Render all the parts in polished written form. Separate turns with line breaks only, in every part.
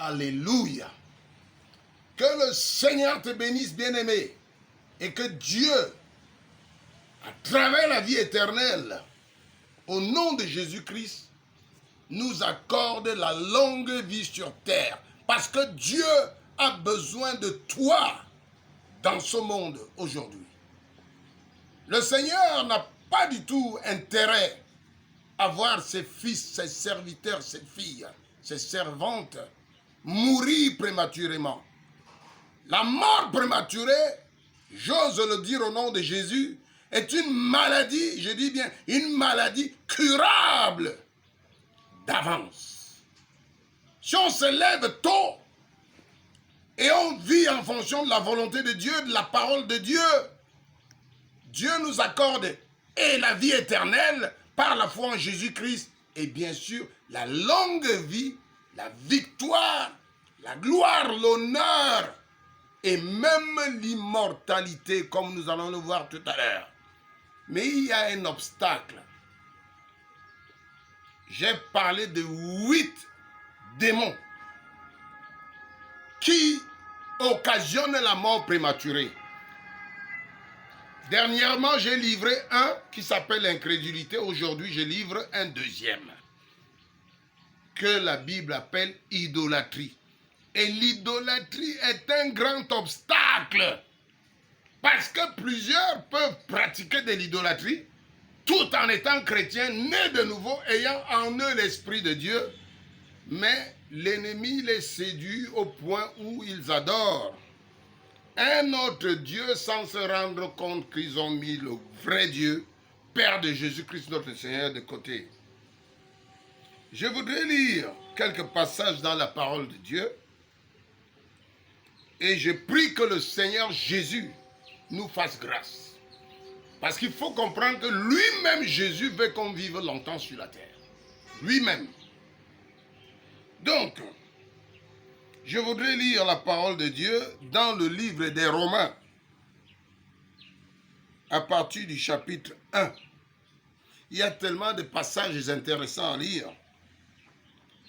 Alléluia. Que le Seigneur te bénisse, bien-aimé, et que Dieu, à travers la vie éternelle, au nom de Jésus-Christ, nous accorde la longue vie sur terre. Parce que Dieu a besoin de toi dans ce monde aujourd'hui. Le Seigneur n'a pas du tout intérêt à voir ses fils, ses serviteurs, ses filles, ses servantes mourir prématurément. La mort prématurée, j'ose le dire au nom de Jésus, est une maladie, je dis bien, une maladie curable d'avance. Si on se lève tôt et on vit en fonction de la volonté de Dieu, de la parole de Dieu, Dieu nous accorde et la vie éternelle par la foi en Jésus-Christ et bien sûr la longue vie, la victoire, la gloire, l'honneur et même l'immortalité comme nous allons le voir tout à l'heure. Mais il y a un obstacle. J'ai parlé de 8 démons qui occasionnent la mort prématurée. Dernièrement, j'ai livré un qui s'appelle l'incrédulité. Aujourd'hui, je livre un deuxième que la Bible appelle idolâtrie. Et l'idolâtrie est un grand obstacle parce que plusieurs peuvent pratiquer de l'idolâtrie tout en étant chrétiens, nés de nouveau, ayant en eux l'Esprit de Dieu, mais l'ennemi les séduit au point où ils adorent un autre Dieu sans se rendre compte qu'ils ont mis le vrai Dieu, Père de Jésus-Christ notre Seigneur, de côté. Je voudrais lire quelques passages dans la parole de Dieu et je prie que le Seigneur Jésus nous fasse grâce. Parce qu'il faut comprendre que lui-même, Jésus, veut qu'on vive longtemps sur la terre. Lui-même. Donc, je voudrais lire la parole de Dieu dans le livre des Romains, à partir du chapitre 1. Il y a tellement de passages intéressants à lire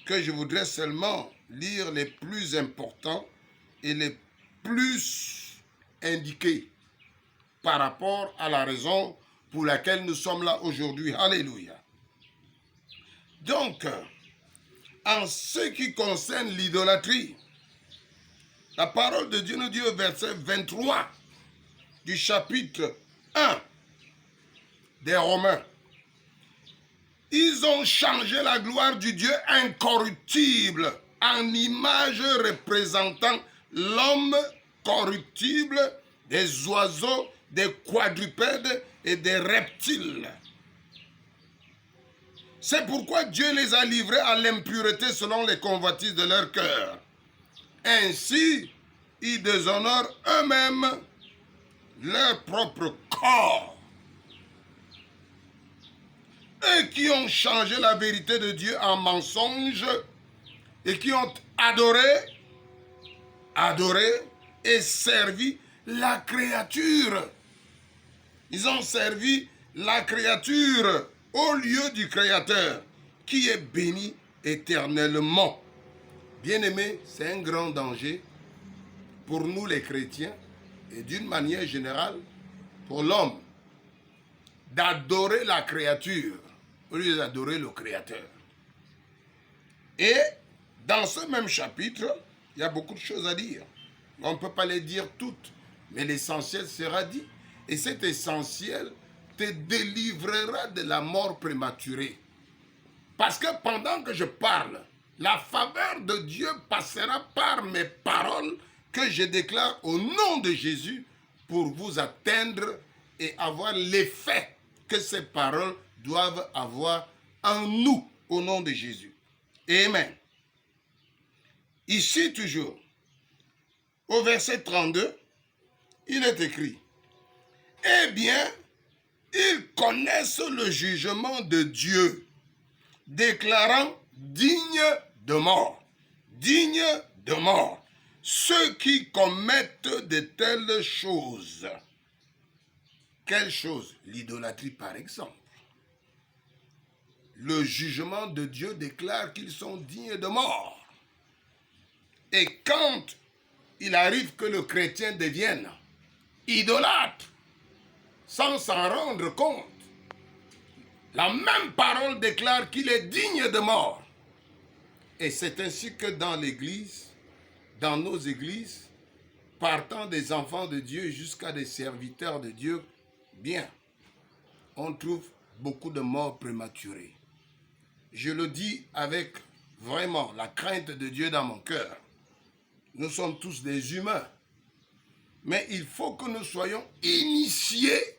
que je voudrais seulement lire les plus importants et les plus indiqués par rapport à la raison pour laquelle nous sommes là aujourd'hui. Alléluia. Donc, en ce qui concerne l'idolâtrie, la parole de Dieu nous dit au verset 23 du chapitre 1 des Romains. Ils ont changé la gloire du Dieu incorruptible en image représentant l'homme corruptible, des oiseaux, des quadrupèdes et des reptiles. C'est pourquoi Dieu les a livrés à l'impureté selon les convoitises de leur cœur. Ainsi, ils déshonorent eux-mêmes leur propre corps. Eux qui ont changé la vérité de Dieu en mensonge et qui ont adoré et servi la créature. Ils ont servi la créature au lieu du Créateur qui est béni éternellement. Bien-aimés, c'est un grand danger pour nous les chrétiens et d'une manière générale pour l'homme d'adorer la créature au lieu d'adorer le Créateur. Et dans ce même chapitre, il y a beaucoup de choses à dire. On ne peut pas les dire toutes, mais l'essentiel sera dit. Et cet essentiel te délivrera de la mort prématurée. Parce que pendant que je parle, la faveur de Dieu passera par mes paroles que je déclare au nom de Jésus pour vous atteindre et avoir l'effet que ces paroles doivent avoir en nous au nom de Jésus. Amen. Ici toujours, au verset 32, il est écrit, « Eh bien, ils connaissent le jugement de Dieu, déclarant digne de mort, digne de mort, ceux qui commettent de telles choses. » Quelle chose? L'idolâtrie par exemple. Le jugement de Dieu déclare qu'ils sont dignes de mort. Et quand il arrive que le chrétien devienne idolâtre, sans s'en rendre compte, la même parole déclare qu'il est digne de mort. Et c'est ainsi que dans l'Église, dans nos églises, partant des enfants de Dieu jusqu'à des serviteurs de Dieu, bien, on trouve beaucoup de morts prématurées. Je le dis avec vraiment la crainte de Dieu dans mon cœur. Nous sommes tous des humains. Mais il faut que nous soyons initiés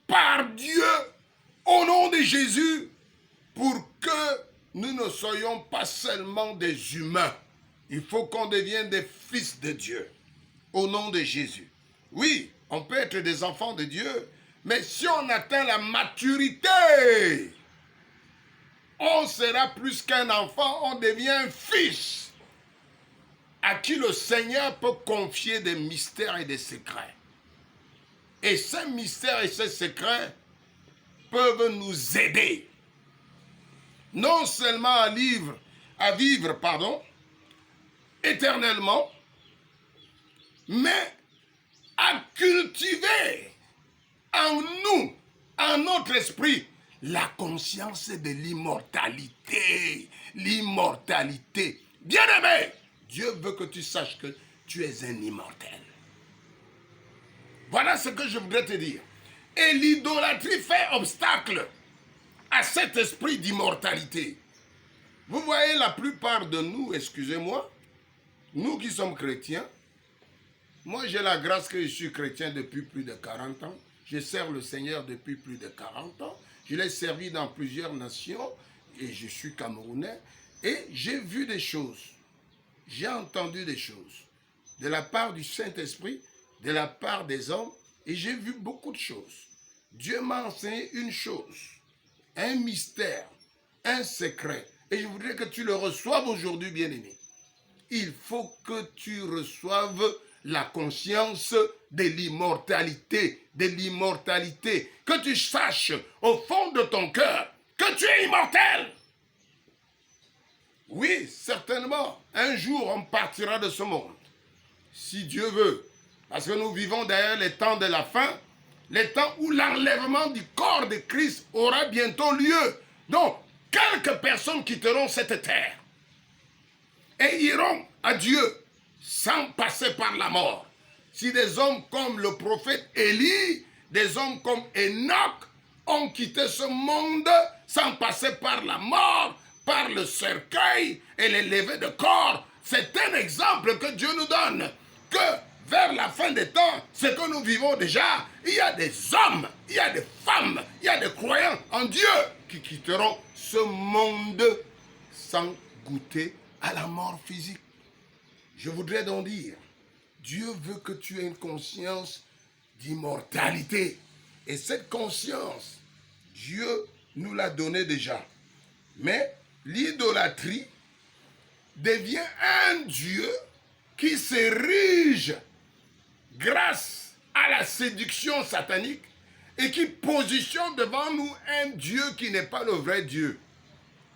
par Dieu au nom de Jésus pour que nous ne soyons pas seulement des humains. Il faut qu'on devienne des fils de Dieu au nom de Jésus. Oui, on peut être des enfants de Dieu, mais si on atteint la maturité, on sera plus qu'un enfant, on devient un fils à qui le Seigneur peut confier des mystères et des secrets. Et ces mystères et ces secrets peuvent nous aider, non seulement à vivre, éternellement, mais à cultiver en nous, en notre esprit, la conscience de l'immortalité. L'immortalité. Bien-aimé, Dieu veut que tu saches que tu es un immortel. Voilà ce que je voudrais te dire. Et l'idolâtrie fait obstacle à cet esprit d'immortalité. Vous voyez, la plupart de nous, excusez-moi, nous qui sommes chrétiens, moi j'ai la grâce que je suis chrétien depuis plus de 40 ans. Je sers le Seigneur depuis plus de 40 ans. Je l'ai servi dans plusieurs nations et je suis camerounais. Et j'ai vu des choses, j'ai entendu des choses de la part du Saint-Esprit, de la part des hommes, et j'ai vu beaucoup de choses. Dieu m'a enseigné une chose, un mystère, un secret. Et je voudrais que tu le reçoives aujourd'hui, bien-aimé. Il faut que tu reçoives la conscience de l'immortalité, que tu saches au fond de ton cœur que tu es immortel. Oui, certainement, un jour on partira de ce monde, si Dieu veut, parce que nous vivons derrière les temps de la fin, les temps où l'enlèvement du corps de Christ aura bientôt lieu. Donc, quelques personnes quitteront cette terre et iront à Dieu sans passer par la mort. Si des hommes comme le prophète Élie, des hommes comme Enoch ont quitté ce monde sans passer par la mort, par le cercueil et les levées de corps, c'est un exemple que Dieu nous donne, que vers la fin des temps, ce que nous vivons déjà, il y a des hommes, il y a des femmes, il y a des croyants en Dieu qui quitteront ce monde sans goûter à la mort physique. Je voudrais donc dire, Dieu veut que tu aies une conscience d'immortalité. Et cette conscience, Dieu nous l'a donnée déjà. Mais l'idolâtrie devient un Dieu qui s'érige grâce à la séduction satanique et qui positionne devant nous un Dieu qui n'est pas le vrai Dieu.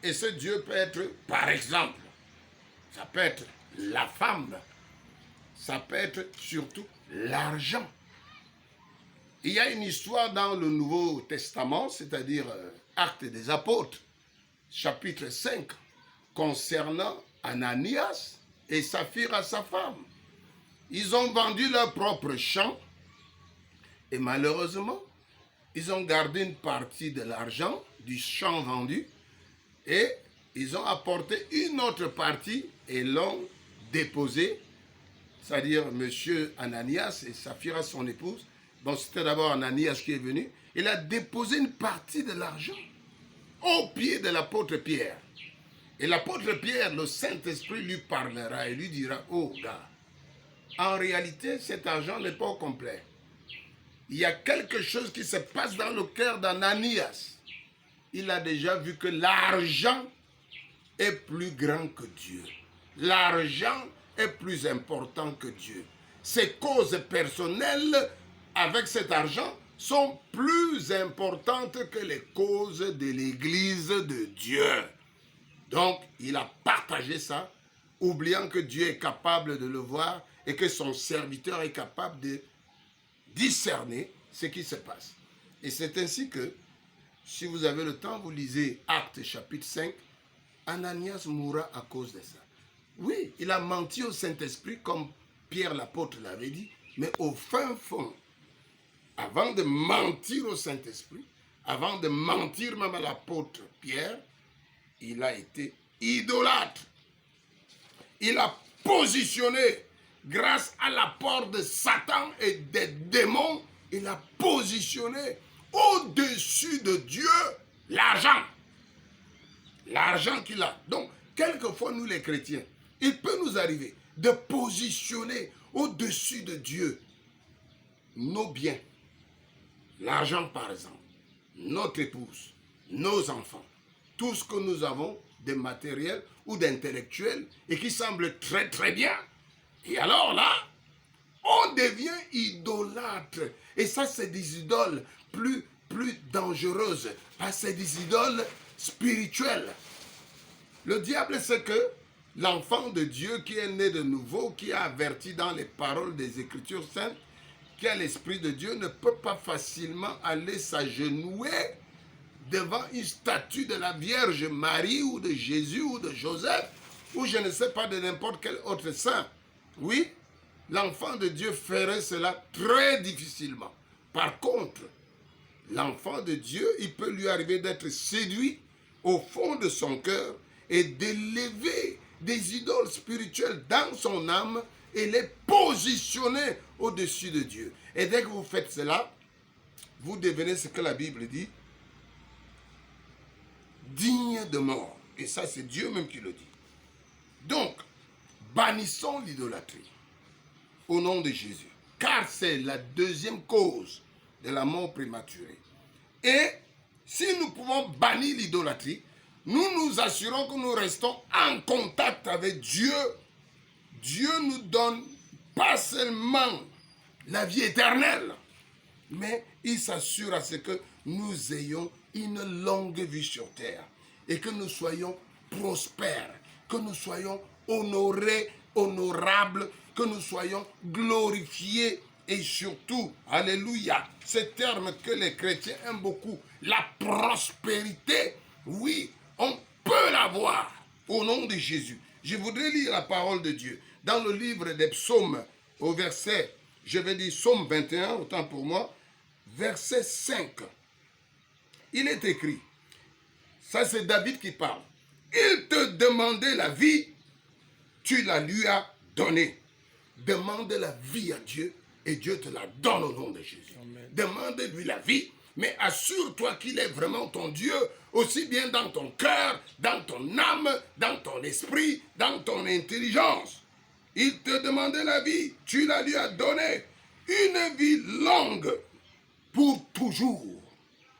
Et ce Dieu peut être, par exemple, ça peut être la femme, ça peut être surtout l'argent. Il y a une histoire dans le Nouveau Testament, c'est-à-dire Actes des Apôtres, chapitre 5, concernant Ananias et Saphira, sa femme. Ils ont vendu leur propre champ et malheureusement, ils ont gardé une partie de l'argent du champ vendu et ils ont apporté une autre partie et l'ont déposé, c'est-à-dire M. Ananias et Saphira, son épouse. Bon, c'était d'abord Ananias qui est venu. Il a déposé une partie de l'argent au pied de l'apôtre Pierre. Et l'apôtre Pierre, le Saint-Esprit lui parlera et lui dira, « Oh gars, en réalité, cet argent n'est pas au complet. Il y a quelque chose qui se passe dans le cœur d'Ananias. Il a déjà vu que l'argent est plus grand que Dieu. L'argent est plus important que Dieu. Ses causes personnelles avec cet argent sont plus importantes que les causes de l'Église de Dieu. » Donc, il a partagé ça oubliant que Dieu est capable de le voir et que son serviteur est capable de discerner ce qui se passe. Et c'est ainsi que, si vous avez le temps, vous lisez Actes chapitre 5, Ananias mourra à cause de ça. Oui, il a menti au Saint-Esprit comme Pierre l'apôtre l'avait dit, mais au fin fond, avant de mentir au Saint-Esprit, avant de mentir même à l'apôtre Pierre, il a été idolâtre. Il a positionné, grâce à l'apport de Satan et des démons, il a positionné au-dessus de Dieu l'argent. L'argent qu'il a. Donc, quelquefois, nous les chrétiens, il peut nous arriver de positionner au-dessus de Dieu nos biens. L'argent, par exemple, notre épouse, nos enfants, tout ce que nous avons de matériel ou d'intellectuel et qui semble très très bien. Et alors là, on devient idolâtre. Et ça, c'est des idoles plus dangereuses. Parce que c'est des idoles spirituelles. Le diable sait que l'enfant de Dieu qui est né de nouveau, qui est averti dans les paroles des Écritures saintes, qui a l'Esprit de Dieu, ne peut pas facilement aller s'agenouiller devant une statue de la Vierge Marie ou de Jésus ou de Joseph ou je ne sais pas de n'importe quel autre saint. Oui, l'enfant de Dieu ferait cela très difficilement. Par contre, l'enfant de Dieu, il peut lui arriver d'être séduit au fond de son cœur et d'élever des idoles spirituelles dans son âme et les positionner au-dessus de Dieu. Et dès que vous faites cela, vous devenez ce que la Bible dit, digne de mort. Et ça, c'est Dieu même qui le dit. Donc, bannissons l'idolâtrie au nom de Jésus. Car c'est la deuxième cause de la mort prématurée. Et si nous pouvons bannir l'idolâtrie, nous nous assurons que nous restons en contact avec Dieu. Dieu nous donne pas seulement la vie éternelle, mais il s'assure à ce que nous ayons une longue vie sur terre et que nous soyons prospères, que nous soyons honorés, honorables, que nous soyons glorifiés et surtout, alléluia, ce terme que les chrétiens aiment beaucoup, la prospérité, oui, on peut l'avoir au nom de Jésus. Je voudrais lire la parole de Dieu dans le livre des psaumes au verset, je vais dire psaume 21, autant pour moi, verset 5. Il est écrit, ça c'est David qui parle, il te demandait la vie, tu la lui as donnée. Demande la vie à Dieu et Dieu te la donne au nom de Jésus. Amen. Demande-lui la vie, mais assure-toi qu'il est vraiment ton Dieu, aussi bien dans ton cœur, dans ton âme, dans ton esprit, dans ton intelligence. Il te demandait la vie, tu la lui as donnée. Une vie longue pour toujours.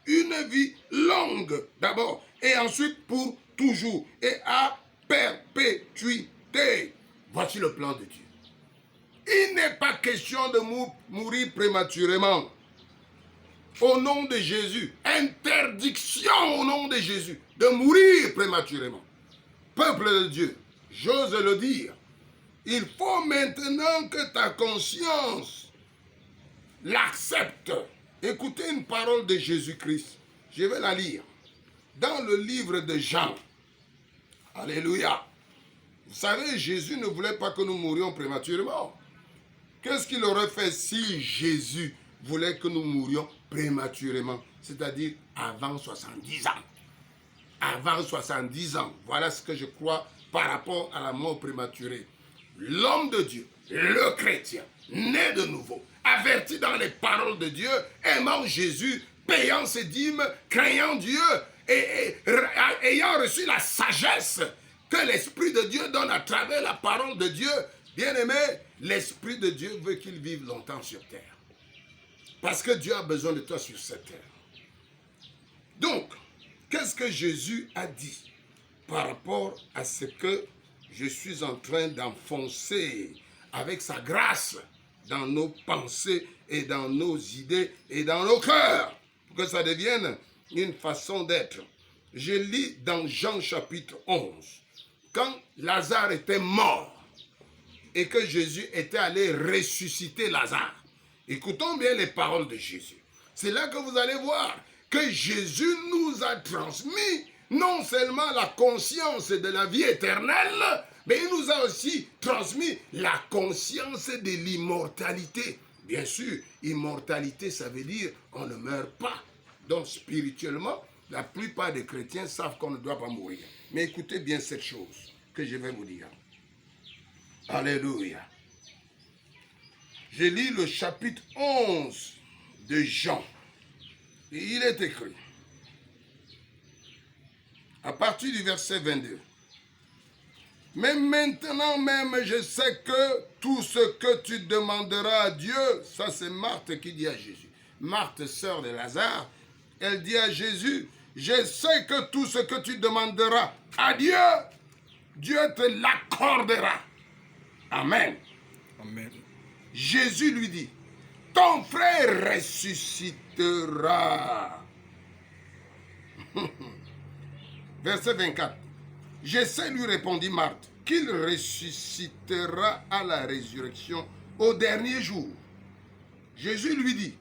Une vie longue d'abord et ensuite pour toujours et à perpétuité. Voici le plan de Dieu. Il n'est pas question de mourir prématurément. Au nom de Jésus, interdiction au nom de Jésus de mourir prématurément. Peuple de Dieu, j'ose le dire, il faut maintenant que ta conscience l'accepte. Écoutez une parole de Jésus-Christ. Je vais la lire. Dans le livre de Jean. Alléluia. Vous savez, Jésus ne voulait pas que nous mourions prématurément. Qu'est-ce qu'il aurait fait si Jésus voulait que nous mourions prématurément? C'est-à-dire avant 70 ans. Avant 70 ans. Voilà ce que je crois par rapport à la mort prématurée. L'homme de Dieu, le chrétien, né de nouveau, averti dans les paroles de Dieu, aimant Jésus, payant ses dîmes, craignant Dieu et ayant reçu la sagesse que l'Esprit de Dieu donne à travers la parole de Dieu. Bien-aimé, l'Esprit de Dieu veut qu'il vive longtemps sur terre. Parce que Dieu a besoin de toi sur cette terre. Donc, qu'est-ce que Jésus a dit par rapport à ce que je suis en train d'enfoncer avec sa grâce dans nos pensées et dans nos idées et dans nos cœurs, pour que ça devienne une façon d'être. Je lis dans Jean chapitre 11, quand Lazare était mort et que Jésus était allé ressusciter Lazare. Écoutons bien les paroles de Jésus. C'est là que vous allez voir que Jésus nous a transmis non seulement la conscience de la vie éternelle, mais il nous a aussi transmis la conscience de l'immortalité. Bien sûr, immortalité, ça veut dire on ne meurt pas. Donc spirituellement, la plupart des chrétiens savent qu'on ne doit pas mourir. Mais écoutez bien cette chose que je vais vous dire. Alléluia. Je lis le chapitre 11 de Jean. Et il est écrit, à partir du verset 22. Mais maintenant même, je sais que tout ce que tu demanderas à Dieu, ça c'est Marthe qui dit à Jésus. Marthe, sœur de Lazare, elle dit à Jésus, je sais que tout ce que tu demanderas à Dieu, Dieu te l'accordera. Amen.
Amen.
Jésus lui dit, ton frère ressuscitera. Verset 24. Je sais, lui répondit Marthe, qu'il ressuscitera à la résurrection au dernier jour. Jésus lui dit,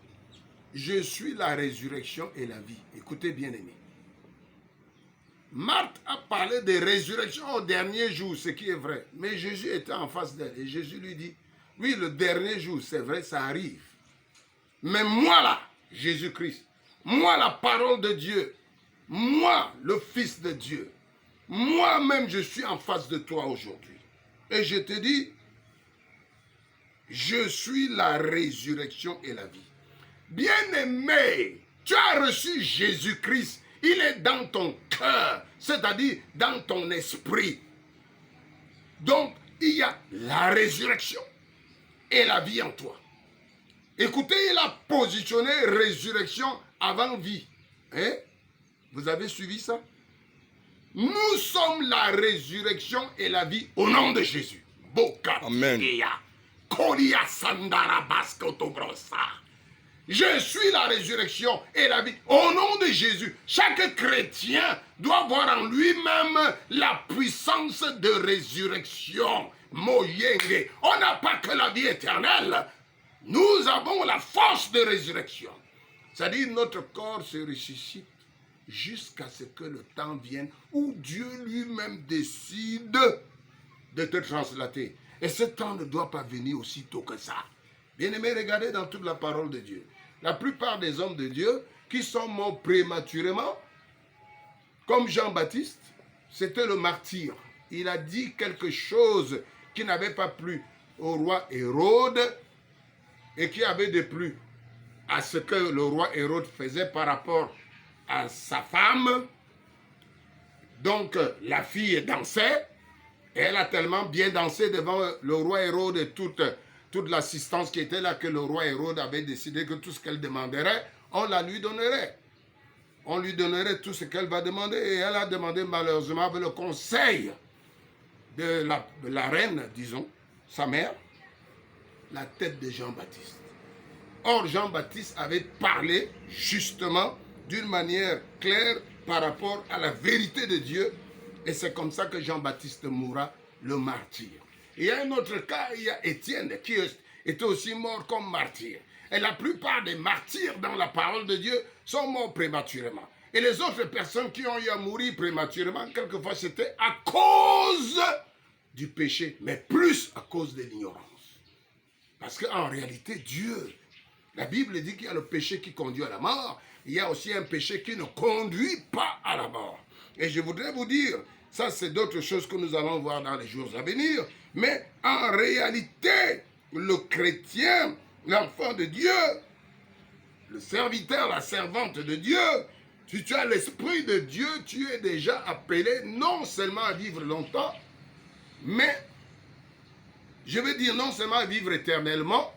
je suis la résurrection et la vie. Écoutez bien aimé. Marthe a parlé de résurrection au dernier jour, ce qui est vrai. Mais Jésus était en face d'elle et Jésus lui dit, oui, le dernier jour, c'est vrai, ça arrive. Mais moi là, Jésus-Christ, moi la parole de Dieu, moi le Fils de Dieu, moi-même je suis en face de toi aujourd'hui. Et je te dis, je suis la résurrection et la vie. Bien-aimé, tu as reçu Jésus-Christ, il est dans ton cœur, c'est-à-dire dans ton esprit. Donc, il y a la résurrection et la vie en toi. Écoutez, il a positionné résurrection avant vie. Hein? Vous avez suivi ça? Nous sommes la résurrection et la vie au nom de Jésus.
Amen.
Je suis la résurrection et la vie au nom de Jésus. Chaque chrétien doit voir en lui-même la puissance de résurrection. Moyenge. On n'a pas que la vie éternelle. Nous avons la force de résurrection. C'est-à-dire notre corps se ressuscite jusqu'à ce que le temps vienne où Dieu lui-même décide de te translater. Et ce temps ne doit pas venir aussi tôt que ça. Bien-aimés, regardez dans toute la parole de Dieu. La plupart des hommes de Dieu qui sont morts prématurément, comme Jean-Baptiste, c'était le martyr. Il a dit quelque chose qui n'avait pas plu au roi Hérode et qui avait déplu à ce que le roi Hérode faisait par rapport à sa femme. Donc la fille dansait et elle a tellement bien dansé devant le roi Hérode et toute l'assistance qui était là que le roi Hérode avait décidé que tout ce qu'elle demanderait, on la lui donnerait. On lui donnerait tout ce qu'elle va demander. Et elle a demandé malheureusement avec le conseil de la reine, disons, sa mère, la tête de Jean-Baptiste. Or, Jean-Baptiste avait parlé justement d'une manière claire par rapport à la vérité de Dieu. Et c'est comme ça que Jean-Baptiste mourra le martyr. Il y a un autre cas, il y a Étienne qui était aussi mort comme martyr. Et la plupart des martyrs dans la parole de Dieu sont morts prématurément. Et les autres personnes qui ont eu à mourir prématurément, quelquefois c'était à cause du péché, mais plus à cause de l'ignorance. Parce qu'en réalité, Dieu, la Bible dit qu'il y a le péché qui conduit à la mort, il y a aussi un péché qui ne conduit pas à la mort. Et je voudrais vous dire, ça c'est d'autres choses que nous allons voir dans les jours à venir, mais en réalité, le chrétien, l'enfant de Dieu, le serviteur, la servante de Dieu, si tu as l'esprit de Dieu, tu es déjà appelé non seulement à vivre longtemps, mais, je veux dire non seulement à vivre éternellement,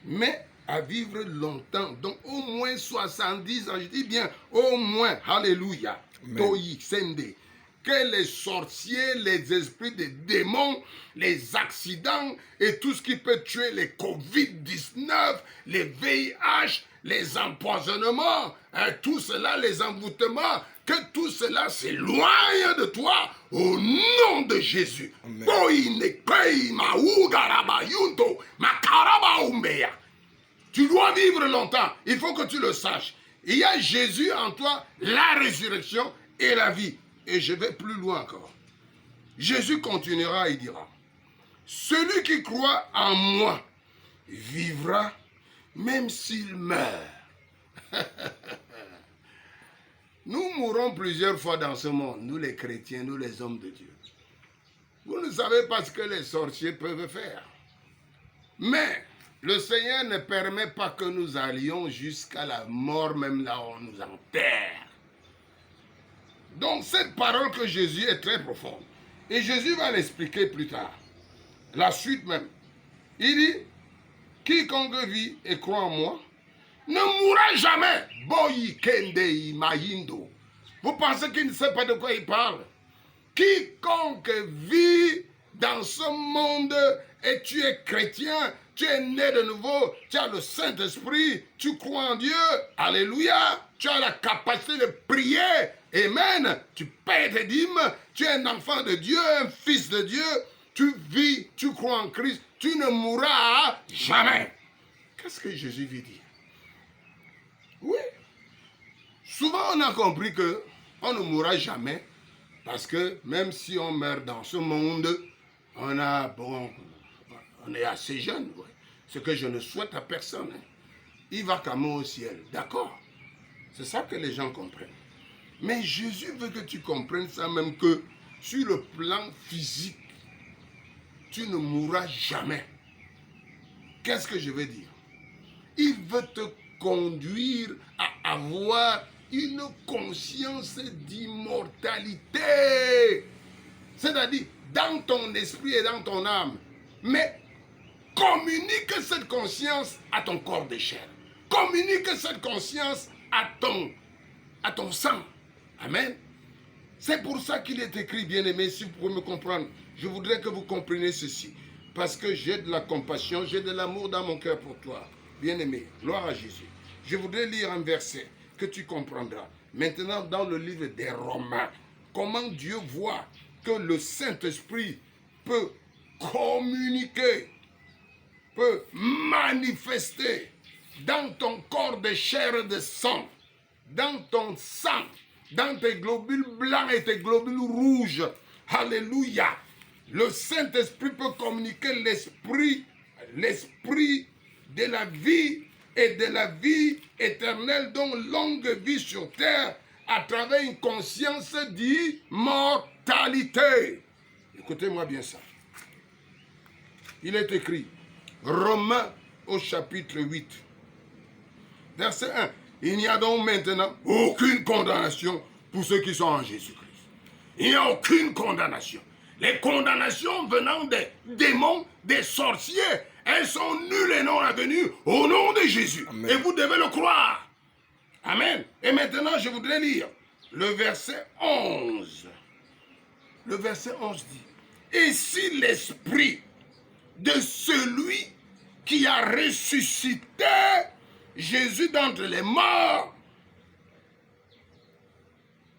mais à vivre longtemps. Donc au moins 70 ans, je dis bien au moins, alléluia, Toyi, Sende. Que les sorciers, les esprits des démons, les accidents et tout ce qui peut tuer les Covid-19, les VIH, les empoisonnements, tout cela, les envoûtements, que tout cela s'éloigne de toi au nom de Jésus. Tu dois vivre longtemps. Il faut que tu le saches. Il y a Jésus en toi, la résurrection et la vie. Et je vais plus loin encore. Jésus continuera et dira, celui qui croit en moi vivra même s'il meurt. Nous mourrons plusieurs fois dans ce monde, nous les chrétiens, nous les hommes de Dieu. Vous ne savez pas ce que les sorciers peuvent faire. Mais le Seigneur ne permet pas que nous allions jusqu'à la mort, même là où on nous enterre. Donc cette parole que Jésus est très profonde. Et Jésus va l'expliquer plus tard. La suite même. Il dit, quiconque vit et croit en moi ne mourra jamais. Vous pensez qu'il ne sait pas de quoi il parle? Quiconque vit dans ce monde et tu es chrétien, tu es né de nouveau, tu as le Saint-Esprit, tu crois en Dieu, alléluia, tu as la capacité de prier, amen, tu payes tes dîmes, tu es un enfant de Dieu, un fils de Dieu, tu vis, tu crois en Christ, tu ne mourras jamais. Qu'est-ce que Jésus veut dire? Oui. Souvent on a compris qu'on ne mourra jamais parce que même si on meurt dans ce monde, on est assez jeune. Ouais. Ce que je ne souhaite à personne. Hein. Il va quand même au ciel. D'accord. C'est ça que les gens comprennent. Mais Jésus veut que tu comprennes ça même que sur le plan physique, tu ne mourras jamais. Qu'est-ce que je veux dire? Il veut te conduire à avoir une conscience d'immortalité. C'est-à-dire dans ton esprit et dans ton âme. Mais communique cette conscience à ton corps de chair. Communique cette conscience à ton sang. Amen. C'est pour ça qu'il est écrit, bien-aimé, si vous pouvez me comprendre. Je voudrais que vous compreniez ceci. Parce que j'ai de la compassion, j'ai de l'amour dans mon cœur pour toi. Bien-aimé, gloire à Jésus. Je voudrais lire un verset que tu comprendras. Maintenant, dans le livre des Romains, comment Dieu voit que le Saint-Esprit peut communiquer, peut manifester dans ton corps de chair et de sang, dans ton sang, dans tes globules blancs et tes globules rouges. Alléluia. Le Saint-Esprit peut communiquer l'esprit de la vie et de la vie éternelle, dont longue vie sur terre, à travers une conscience d'immortalité. Écoutez-moi bien ça. Il est écrit, Romains au chapitre 8, verset 1. Il n'y a donc maintenant aucune condamnation pour ceux qui sont en Jésus-Christ. Il n'y a aucune condamnation. Les condamnations venant des démons, des sorciers, elles sont nulles et non avenues au nom de Jésus. Amen. Et vous devez le croire. Amen. Et maintenant, je voudrais lire le verset 11. Le verset 11 dit, et si l'esprit de celui qui a ressuscité Jésus d'entre les morts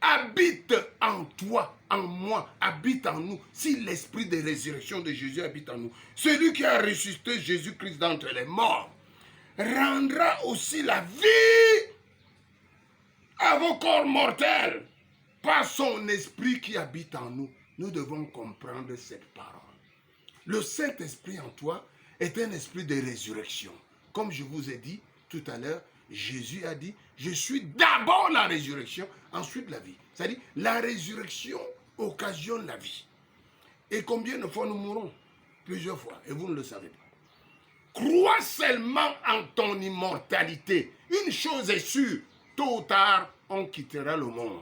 habite en toi, en moi, habite en nous, si l'esprit de résurrection de Jésus habite en nous, celui qui a ressuscité Jésus-Christ d'entre les morts rendra aussi la vie à vos corps mortels par son esprit qui habite en nous. Nous devons comprendre cette parole. Le Saint-Esprit en toi est un esprit de résurrection. Comme je vous ai dit tout à l'heure, Jésus a dit, je suis d'abord la résurrection, ensuite la vie. C'est-à-dire, la résurrection occasionne la vie. Et combien de fois nous mourons? Plusieurs fois, et vous ne le savez pas. Crois seulement en ton immortalité. Une chose est sûre, tôt ou tard, on quittera le monde.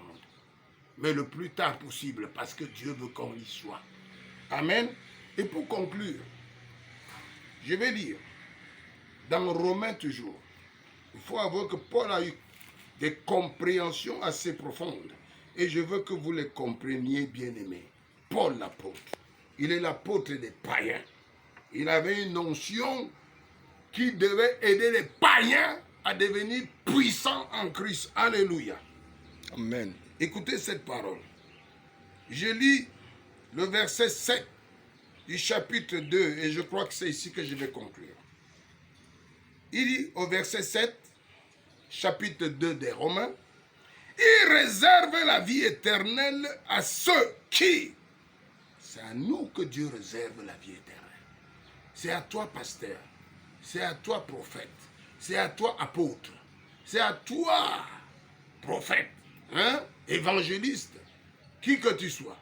Mais le plus tard possible, parce que Dieu veut qu'on y soit. Amen. Et pour conclure, je vais lire, dans Romains toujours, il faut avouer que Paul a eu des compréhensions assez profondes. Et je veux que vous les compreniez, bien-aimés. Paul l'apôtre, il est l'apôtre des païens. Il avait une notion qui devait aider les païens à devenir puissant en Christ. Alléluia.
Amen.
Écoutez cette parole. Je lis le verset 7 du chapitre 2 et je crois que c'est ici que je vais conclure. Il dit au verset 7, chapitre 2 des Romains, il réserve la vie éternelle à ceux qui... C'est à nous que Dieu réserve la vie éternelle. C'est à toi, pasteur. C'est à toi, prophète. C'est à toi, apôtre. C'est à toi, prophète, évangéliste, qui que tu sois.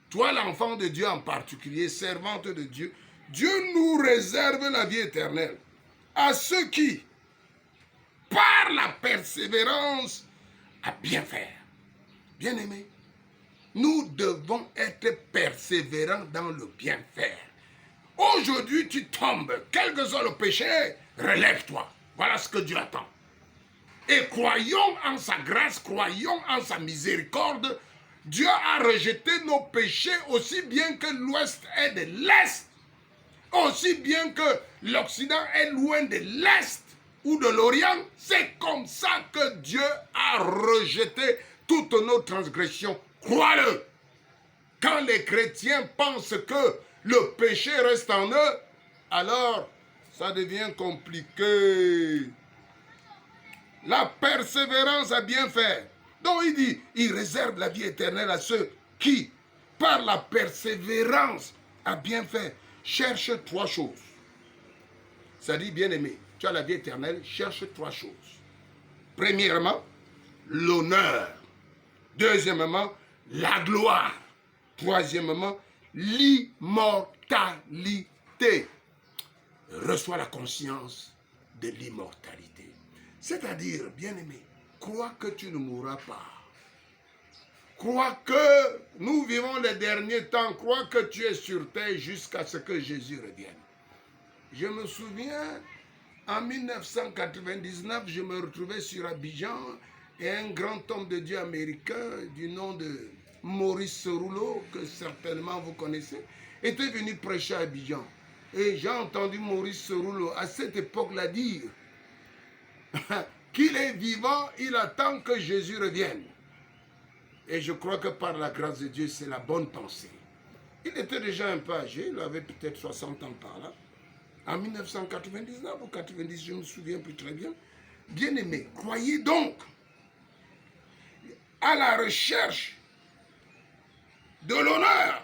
Toi, l'enfant de Dieu en particulier, servante de Dieu, Dieu nous réserve la vie éternelle à ceux qui, par la persévérance, à bien faire. Bien-aimés, nous devons être persévérants dans le bien faire. Aujourd'hui, tu tombes, quel que soit le péché, relève-toi. Voilà ce que Dieu attend. Et croyons en sa grâce, croyons en sa miséricorde. Dieu a rejeté nos péchés aussi bien que l'Ouest est de l'Est. Aussi bien que l'Occident est loin de l'Est ou de l'Orient. C'est comme ça que Dieu a rejeté toutes nos transgressions. Crois-le. Quand les chrétiens pensent que le péché reste en eux, alors ça devient compliqué. La persévérance à bien faire. Donc il dit, il réserve la vie éternelle à ceux qui, par la persévérance à bien faire, cherchent trois choses. Ça dit, bien-aimé, tu as la vie éternelle, cherche trois choses. Premièrement, l'honneur. Deuxièmement, la gloire. Troisièmement, l'immortalité. Reçois la conscience de l'immortalité. C'est-à-dire, bien-aimé, crois que tu ne mourras pas. Crois que nous vivons les derniers temps. Crois que tu es sur terre jusqu'à ce que Jésus revienne. Je me souviens, en 1999, je me retrouvais sur Abidjan et un grand homme de Dieu américain du nom de Maurice Rouleau, que certainement vous connaissez, était venu prêcher à Abidjan. Et j'ai entendu Maurice Rouleau à cette époque-là dire qu'il est vivant, il attend que Jésus revienne. Et je crois que par la grâce de Dieu, c'est la bonne pensée. Il était déjà un peu âgé, il avait peut-être 60 ans par là. En 1999 ou 90, je ne me souviens plus très bien. Bien-aimés, croyez donc à la recherche de l'honneur.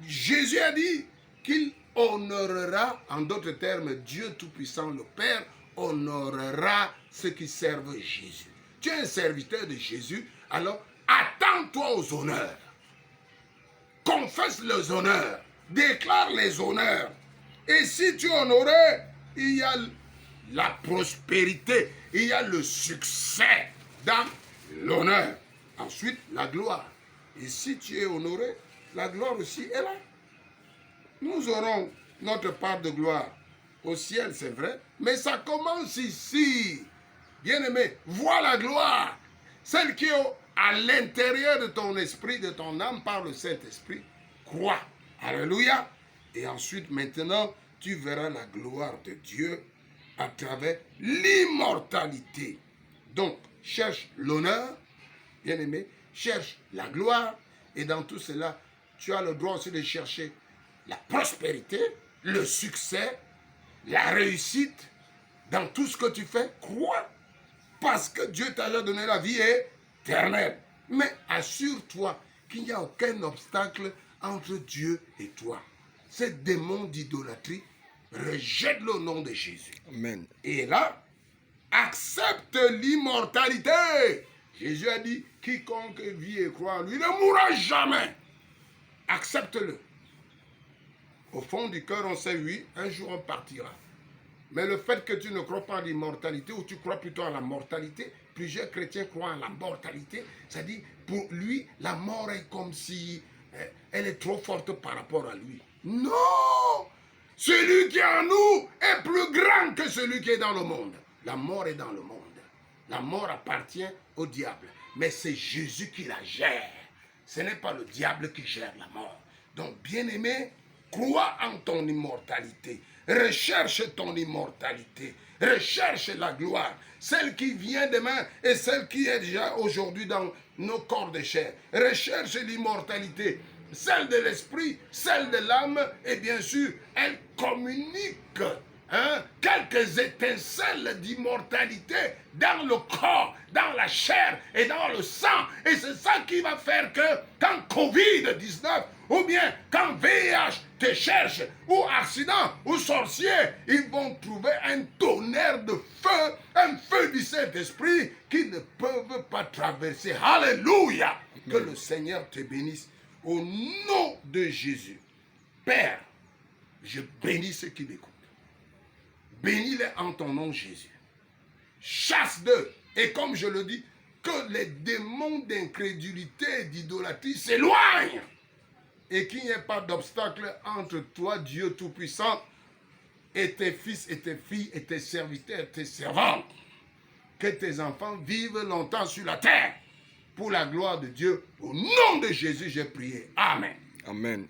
Jésus a dit qu'il honorera, en d'autres termes, Dieu Tout-Puissant, le Père, honorera ceux qui servent Jésus. Tu es un serviteur de Jésus, alors attends-toi aux honneurs. Confesse les honneurs, déclare les honneurs. Et si tu es honoré, il y a la prospérité, il y a le succès dans l'honneur. Ensuite, la gloire. Et si tu es honoré, la gloire aussi est là. Nous aurons notre part de gloire au ciel, c'est vrai, mais ça commence ici. Bien-aimé, vois la gloire, celle qui est à l'intérieur de ton esprit, de ton âme, par le Saint-Esprit. Crois. Alléluia. Et ensuite, maintenant, tu verras la gloire de Dieu à travers l'immortalité. Donc, cherche l'honneur, bien-aimé, cherche la gloire, et dans tout cela, tu as le droit aussi de chercher la prospérité, le succès, la réussite. Dans tout ce que tu fais, crois, parce que Dieu t'a déjà donné la vie éternelle. Mais assure-toi qu'il n'y a aucun obstacle entre Dieu et toi. Ces démons d'idolâtrie, rejette le nom de Jésus.
Amen.
Et là, accepte l'immortalité. Jésus a dit, quiconque vit et croit en lui ne mourra jamais. Accepte-le. Au fond du cœur, on sait, oui, un jour on partira. Mais le fait que tu ne crois pas en l'immortalité, ou tu crois plutôt en la mortalité, plusieurs chrétiens croient en la mortalité, c'est-à-dire, pour lui, la mort est comme si elle est trop forte par rapport à lui. Non! Celui qui est en nous est plus grand que celui qui est dans le monde. La mort est dans le monde. La mort appartient au diable. Mais c'est Jésus qui la gère. Ce n'est pas le diable qui gère la mort. Donc, bien-aimé, Crois en ton immortalité. Recherche ton immortalité. Recherche la gloire. Celle qui vient demain et celle qui est déjà aujourd'hui dans nos corps de chair. Recherche l'immortalité. Celle de l'esprit, celle de l'âme. Et bien sûr, elle communique quelques étincelles d'immortalité dans le corps, dans la chair et dans le sang. Et c'est ça qui va faire que quand Covid-19 ou bien quand VIH te cherche, ou accident, ou sorcier, ils vont trouver un tonnerre de feu, un feu du Saint-Esprit qui ne peuvent pas traverser. Alléluia! Que le Seigneur te bénisse au nom de Jésus. Père, je bénis ceux qui m'écoutent. Bénis-les en ton nom, Jésus. Chasse d'eux. Et comme je le dis, que les démons d'incrédulité et d'idolâtrie s'éloignent. Et qu'il n'y ait pas d'obstacle entre toi, Dieu Tout-Puissant, et tes fils et tes filles et tes serviteurs et tes servantes. Que tes enfants vivent longtemps sur la terre. Pour la gloire de Dieu, au nom de Jésus, j'ai prié. Amen.
Amen.